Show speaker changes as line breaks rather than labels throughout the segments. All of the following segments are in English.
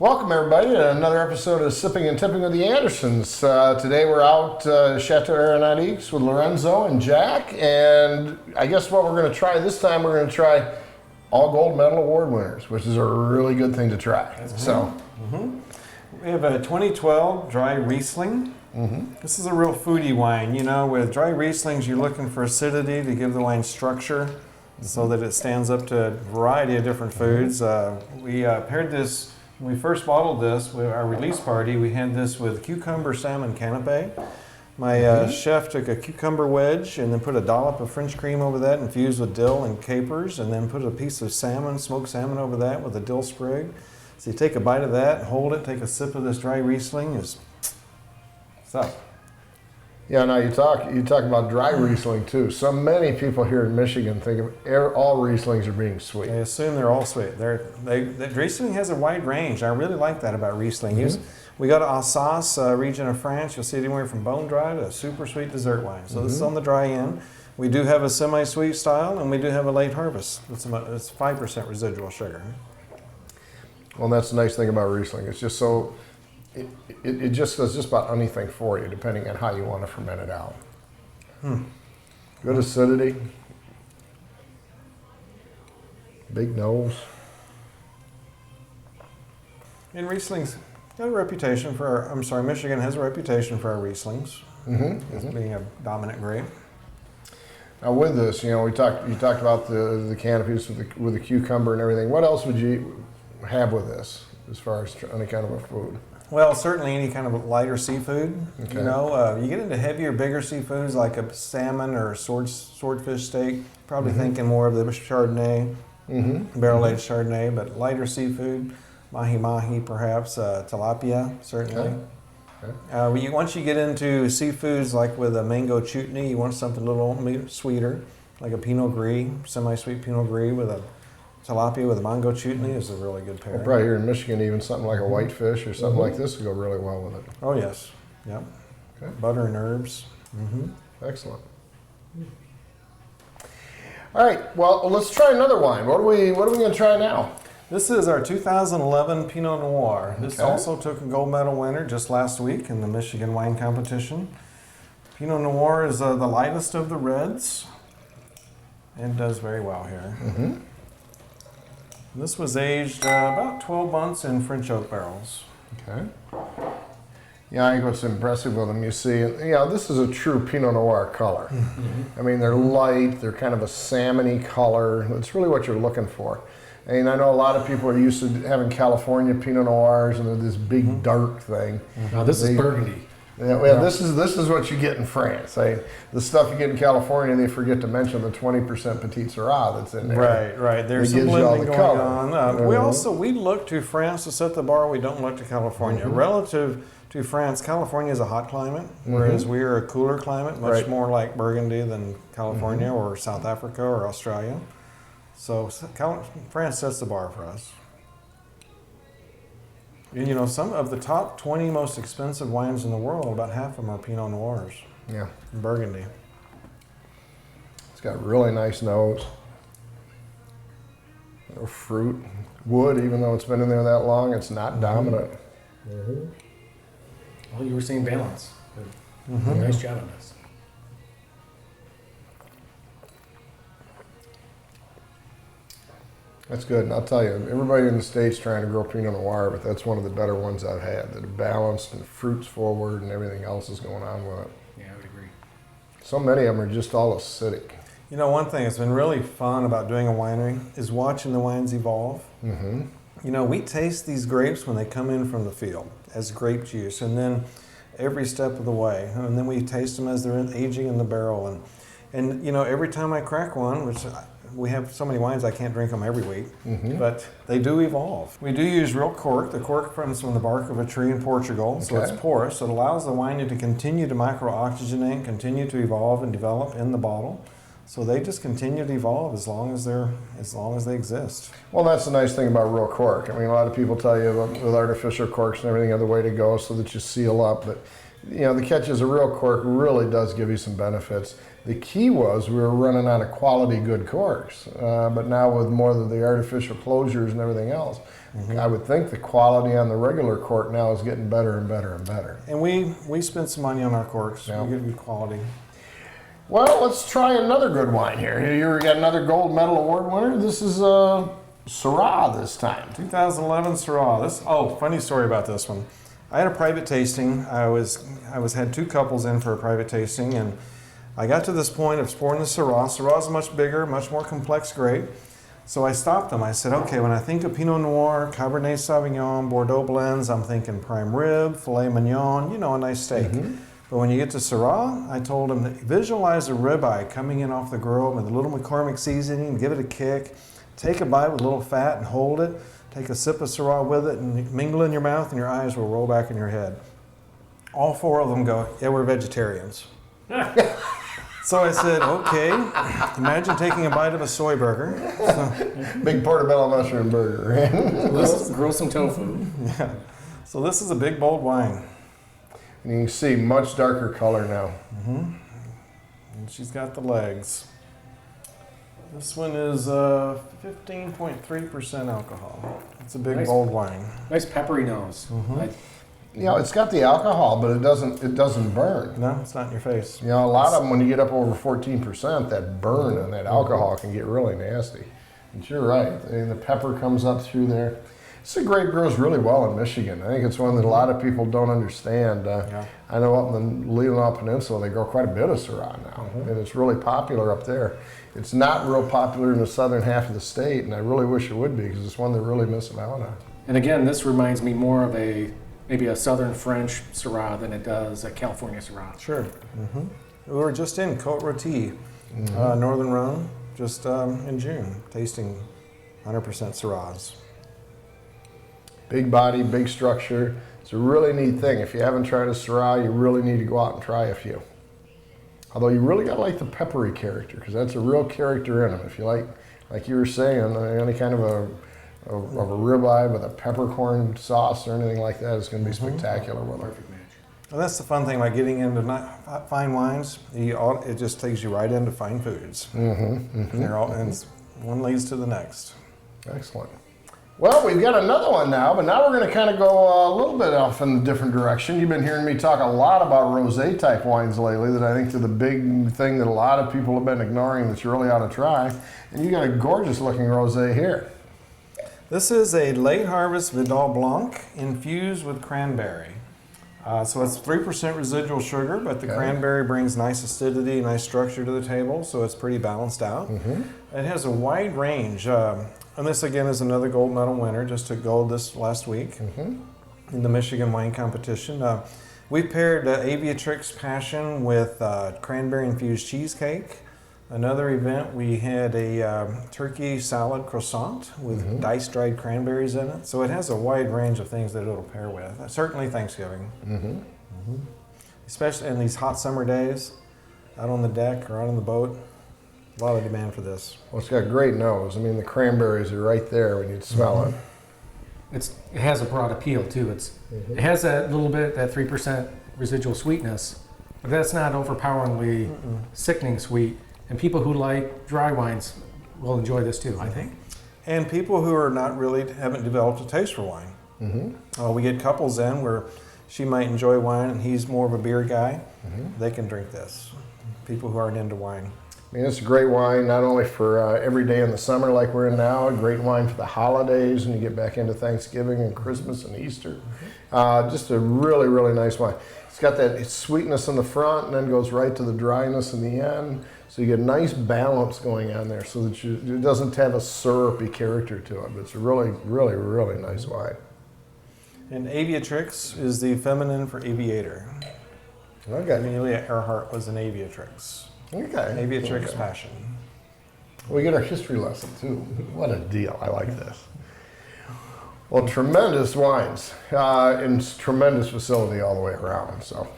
Welcome everybody to another episode of Sipping and Tipping with the Andersons. Today we're out Chateau Aeronautique with Lorenzo and Jack, and I guess what we're going to try this time, we're going to try all gold medal award winners, which is a really good thing to try.
We have a 2012 dry Riesling. This is a real foodie wine. You know, with dry Rieslings, you're looking for acidity to give the wine structure so that it stands up to a variety of different foods. We paired this. When we first bottled this with our release party, we had this with cucumber salmon canapé. My chef took a cucumber wedge and then put a dollop of French cream over that, infused with dill and capers, and then put a piece of salmon, smoked salmon over that with a dill sprig. So you take a bite of that, hold it, take a sip of this dry Riesling. It's up.
Yeah, now you talk about dry Riesling too. So many people here in Michigan think of all Rieslings are being sweet.
They assume they're all sweet. Riesling has a wide range. I really like that about Riesling. We go to Alsace region of France. You'll see it anywhere from bone dry to super sweet dessert wine. So this is on the dry end. We do have a semi-sweet style, and we do have a late harvest. It's 5% residual sugar.
Well, that's the nice thing about Riesling. It's just so, it just does just about anything for you, depending on how you want to ferment it out. Good acidity. Big nose.
And Riesling's got a reputation for Michigan has a reputation for our Rieslings as being a dominant grape.
Now with this, you know, you talked about the canopies with the cucumber and everything. What else would you have with this as far as any kind of a food?
Well, certainly any kind of lighter seafood.
Okay.
You know, you get into heavier, bigger seafoods like a salmon or a swordfish steak. Probably thinking more of the Chardonnay, barrel-aged Chardonnay, but lighter seafood, mahi-mahi perhaps, tilapia certainly.
Okay.
Once you get into seafoods like with a mango chutney, you want something a little sweeter, like a Pinot Gris, semi-sweet Pinot Gris with a tilapia with a mango chutney is a really good pair.
Well, probably here in Michigan, even something like a whitefish or something like this would go really well with it.
Oh yes, yep.
Okay.
Butter and herbs.
Excellent. All right, well, let's try another wine. What are we going to try now?
This is our 2011 Pinot Noir. This also took a gold medal winner just last week in the Michigan wine competition. Pinot Noir is the lightest of the reds and does very well here. This was aged about 12 months in French oak barrels.
Okay. Yeah, I think what's impressive with them, you see, this is a true Pinot Noir color. I mean, they're light, they're kind of a salmony color. That's really what you're looking for. And I know a lot of people are used to having California Pinot Noirs and they're this big dark thing.
Now this is Burgundy.
Yeah, this is what you get in France. The stuff you get in California, they forget to mention the 20% Petit Syrah that's in there.
Right. There's some blending going on. We look to France to set the bar. We don't look to California. Relative to France, California is a hot climate, whereas we are a cooler climate, much more like Burgundy than California or South Africa or Australia. So France sets the bar for us. And you know, some of the top 20 most expensive wines in the world, about half of them are Pinot Noirs.
Yeah.
In Burgundy.
It's got really nice nose. No fruit. Wood, even though it's been in there that long, it's not dominant.
Well, you were saying balance. Nice job on this.
That's good, and I'll tell you, everybody in the States trying to grow Pinot Noir, but that's one of the better ones I've had, that are balanced and the fruit's forward and everything else is going on with it.
Yeah, I would agree.
So many of them are just all acidic.
You know, one thing that's been really fun about doing a winery is watching the wines evolve. You know, we taste these grapes when they come in from the field as grape juice, and then every step of the way, and then we taste them as they're aging in the barrel. And you know, every time I crack one, which we have so many wines I can't drink them every week, but they do evolve. We do use real cork. The cork comes from the bark of a tree in Portugal, so it's porous. So it allows the wine to continue to micro-oxygenate, continue to evolve and develop in the bottle. So they just continue to evolve as long as they exist.
Well, that's the nice thing about real cork. I mean, a lot of people tell you with artificial corks and everything are the way to go so that you seal up, but you know, the catch is a real cork really does give you some benefits. The key was we were running out of quality good corks, but now with more of the artificial closures and everything else, I would think the quality on the regular cork now is getting better and better and better.
And we spent some money on our corks.
Yeah.
We get good quality.
Well, let's try another good wine here. Here we got another gold medal award winner. This is Syrah this time.
2011 Syrah. Funny story about this one. I had a private tasting. I had 2 couples in for a private tasting, and I got to this point of pouring the Syrah. Syrah is much bigger, much more complex grape. So I stopped them. I said, okay, when I think of Pinot Noir, Cabernet Sauvignon, Bordeaux blends, I'm thinking prime rib, filet mignon, a nice steak. But when you get to Syrah, I told them, visualize a ribeye coming in off the grill with a little McCormick seasoning, give it a kick, take a bite with a little fat and hold it, take a sip of Syrah with it and mingle in your mouth and your eyes will roll back in your head. All 4 of them go, yeah, we're vegetarians. So I said, okay, imagine taking a bite of a soy burger.
Big portobello mushroom burger.
Grill some tofu.
Yeah. So this is a big, bold wine.
And you can see much darker color now.
And she's got the legs. This one is 15.3% alcohol. It's a big,
Nice.
bold wine.
Nice peppery nose.
It's got the alcohol, but it doesn't burn.
No, it's not in your face.
A lot of them, when you get up over 14%, that burn and that alcohol can get really nasty. And you're right. And the pepper comes up through there. It's a grape grows really well in Michigan. I think it's one that a lot of people don't understand. I know up in the Leelanau Peninsula, they grow quite a bit of Syrah now, and it's really popular up there. It's not real popular in the southern half of the state, and I really wish it would be because it's one they're really missing out on.
And again, this reminds me more of maybe a Southern French Syrah than it does a California Syrah.
Sure. We were just in Côte Rôtie, Northern Rhone, just in June, tasting 100% Syrahs.
Big body, big structure. It's a really neat thing. If you haven't tried a Syrah, you really need to go out and try a few. Although you really got to like the peppery character, because that's a real character in them. If you like you were saying, any kind of a ribeye with a peppercorn sauce or anything like that is going to be spectacular with it.
Perfect match.
Well, that's the fun thing about getting into fine wines. It just takes you right into fine foods. And one leads to the next.
Excellent. Well, we've got another one now, but now we're going to kind of go a little bit off in a different direction. You've been hearing me talk a lot about rosé type wines lately that I think are the big thing that a lot of people have been ignoring that you really ought to try. And you got a gorgeous looking rosé here.
This is a late harvest Vidal Blanc infused with cranberry. So it's 3% residual sugar, but the cranberry brings nice acidity, nice structure to the table, so it's pretty balanced out. It has a wide range. And this again is another gold medal winner, just took gold this last week in the Michigan wine competition. We paired Aviatrix Passion with cranberry infused cheesecake. Another event, we had a turkey salad croissant with diced dried cranberries in it. So it has a wide range of things that it'll pair with. Certainly Thanksgiving. Especially in these hot summer days, out on the deck or out on the boat. A lot of demand for this.
Well, it's got a great nose. I mean, the cranberries are right there when you smell it.
It has a broad appeal too. It has that little bit, that 3% residual sweetness, but that's not overpoweringly sickening sweet. And people who like dry wines will enjoy this too, I think.
And people who are haven't developed a taste for wine. We get couples in where she might enjoy wine and he's more of a beer guy. They can drink this. People who aren't into wine.
I mean, it's a great wine, not only for every day in the summer like we're in now, a great wine for the holidays when you get back into Thanksgiving and Christmas and Easter. Just a really, really nice wine. It's got that sweetness in the front and then goes right to the dryness in the end. So you get a nice balance going on there so that it doesn't have a syrupy character to it. But it's a really, really, really nice wine.
And Aviatrix is the feminine for aviator.
Okay.
Amelia Earhart was an Aviatrix.
Okay.
Aviatrix Passion.
We get our history lesson too. What a deal. I like this. Well, tremendous wines and tremendous facility all the way around. So,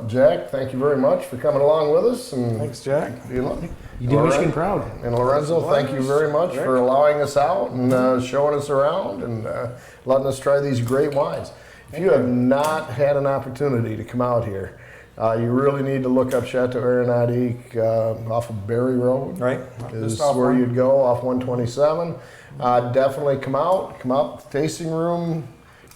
Jack, thank you very much for coming along with us. And
Thanks, Jack.
You do Michigan proud.
And Lorenzo, thank you very much for allowing us out and showing us around and letting us try these great wines. If you have not had an opportunity to come out here, You really need to look up Chateau Aeronautique off of Berry Road.
Right.
Is
Just off
where
one.
you'd go, off 127. Definitely come out to the tasting room.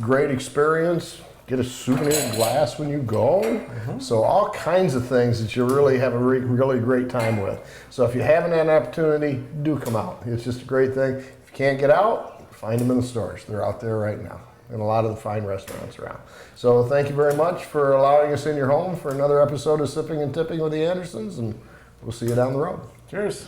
Great experience. Get a souvenir glass when you go. So all kinds of things that you really have a really great time with. So if you haven't had an opportunity, do come out. It's just a great thing. If you can't get out, find them in the stores. They're out there right now in a lot of the fine restaurants around. So thank you very much for allowing us in your home for another episode of Sipping and Tipping with the Andersons, and we'll see you down the road.
Cheers.